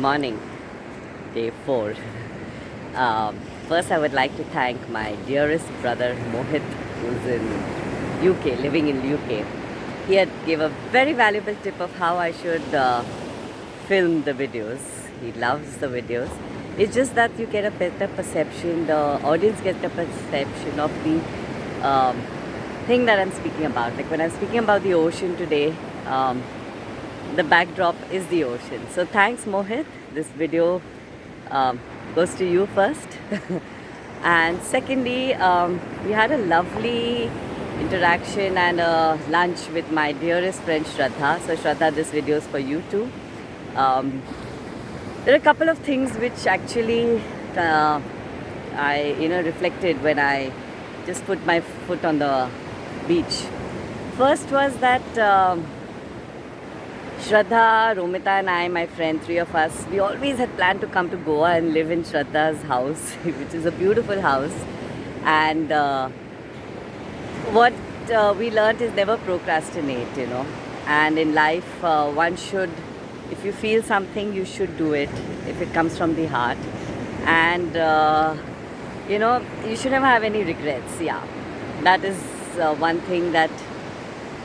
morning, day 4. Um, First, I would like to thank my dearest brother Mohit, who's in UK, living in UK. He had gave a very valuable tip of how I should film the videos. He loves the videos. It's just that you get a better perception, the audience gets a perception of the um, thing that I'm speaking about. Like when I'm speaking about the ocean today, the backdrop is the ocean. So thanks Mohit. This video um, goes to you first. And secondly, we had a lovely interaction and a lunch with my dearest friend Shraddha. So Shraddha, this video is for you too. Um, there are a couple of things which actually I reflected when I just put my foot on the beach. First was that Shraddha, Romita and I, my friend, three of us, we always had planned to come to Goa and live in Shraddha's house, which is a beautiful house. And what we learned is never procrastinate. And in life, one should, if you feel something, you should do it, if it comes from the heart. And, you should never have any regrets. Yeah, that is one thing that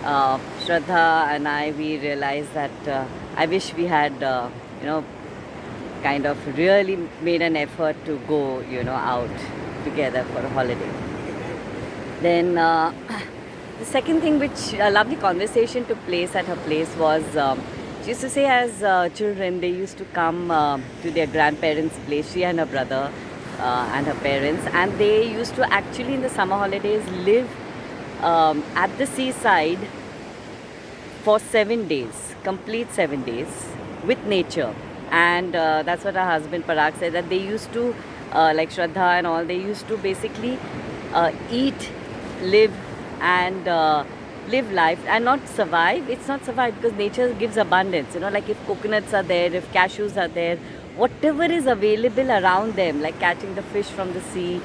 Shraddha and I, we realized that I wish we had, kind of really made an effort to go, out together for a holiday. Then the second thing, which a lovely conversation took place at her place was, she used to say as children, they used to come to their grandparents' place, she and her brother and her parents, and they used to actually in the summer holidays live at the seaside for 7 days, complete 7 days with nature. And that's what her husband Parag said, that they used to, like Shraddha and all, they used to basically eat, live and live life and not survive. It's not survive because nature gives abundance, like if coconuts are there, if cashews are there, whatever is available around them, like catching the fish from the sea,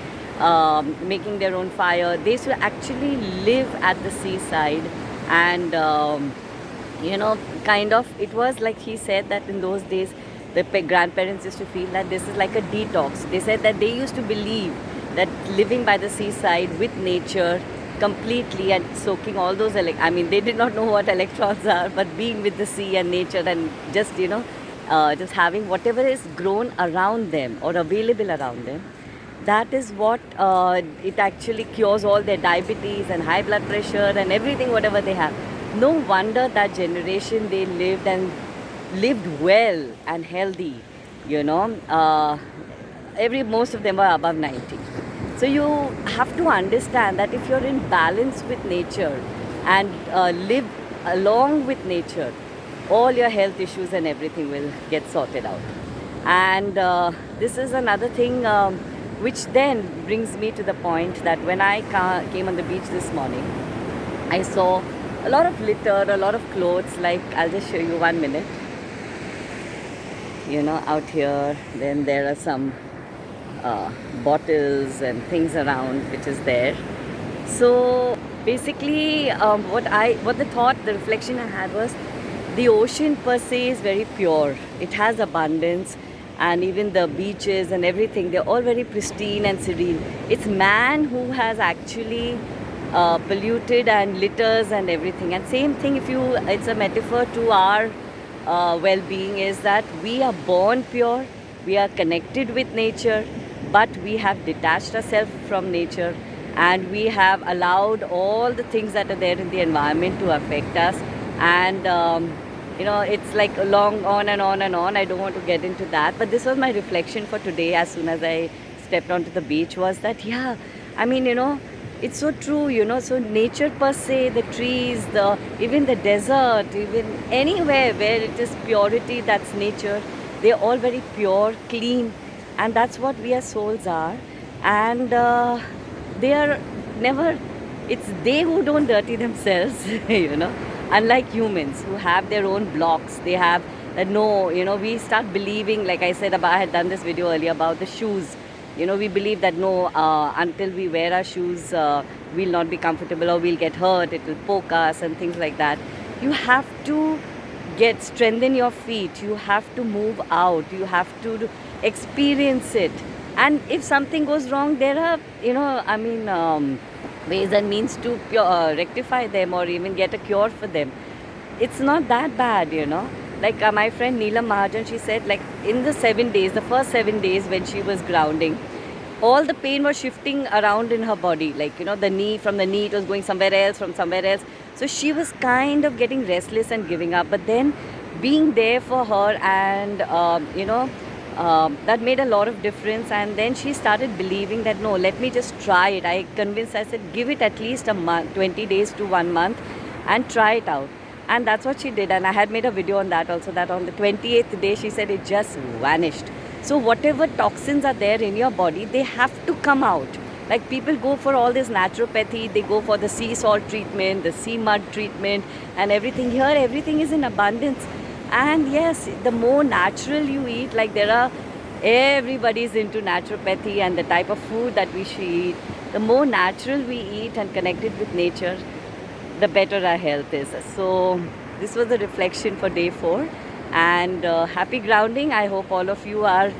making their own fire. They used to actually live at the seaside and, kind of, it was like he said that in those days, the grandparents used to feel that this is like a detox. They said that they used to believe that living by the seaside with nature completely and soaking all those, they did not know what electrons are, but being with the sea and nature and just, just having whatever is grown around them or available around them, that is what it actually cures all their diabetes and high blood pressure and everything, whatever they have. No wonder that generation, they lived well and healthy, most of them were above 90. So you have to understand that if you're in balance with nature and live along with nature, all your health issues and everything will get sorted out. And this is another thing which then brings me to the point that when I came on the beach this morning, I saw a lot of litter, a lot of clothes, like I'll just show you 1 minute. Out here, then there are some bottles and things around which is there. So basically what the reflection I had was, the ocean per se is very pure. It has abundance, and even the beaches and everything, they're all very pristine and serene. It's man who has actually polluted and litters and everything. And same thing, it's a metaphor to our well-being, is that we are born pure, we are connected with nature, but we have detached ourselves from nature and we have allowed all the things that are there in the environment to affect us. And it's like long on and on and on. I don't want to get into that, but this was my reflection for today as soon as I stepped onto the beach, was that it's so true. So nature per se, the trees, even the desert, even anywhere where it is purity, that's nature. They're all very pure, clean, and that's what we as souls are. And they are never, it's they who don't dirty themselves, unlike humans who have their own blocks. They have we start believing, like I said about, I had done this video earlier about the shoes. We believe that until we wear our shoes, we'll not be comfortable or we'll get hurt, it will poke us and things like that. You have to get strengthen your feet, you have to move out, you have to experience it. And if something goes wrong, there are, ways and means to rectify them or even get a cure for them. It's not that bad, like my friend Neelam Mahajan, she said, like in the 7 days, the first 7 days when she was grounding, all the pain was shifting around in her body, like the knee, from the knee it was going somewhere else, from somewhere else. So she was kind of getting restless and giving up, but then being there for her, and that made a lot of difference. And then she started believing that, no, let me just try it. I convinced, I said, give it at least a month, 20 days to 1 month, and try it out. And that's what she did. And I had made a video on that also, that on the 28th day she said it just vanished. So whatever toxins are there in your body, they have to come out. Like people go for all this naturopathy, they go for the sea salt treatment, the sea mud treatment, and everything. Here everything is in abundance. And yes, the more natural you eat, like everybody's into naturopathy and the type of food that we should eat. The more natural we eat and connected with nature, the better our health is. So this was the reflection for day 4. And happy grounding. I hope all of you are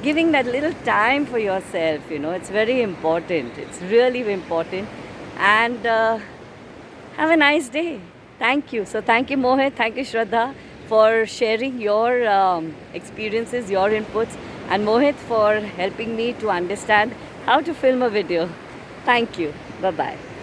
giving that little time for yourself. It's very important. It's really important. And have a nice day. Thank you. So thank you, Mohit. Thank you, Shraddha, for sharing your experiences, your inputs, and Mohit for helping me to understand how to film a video. Thank you. Bye-bye.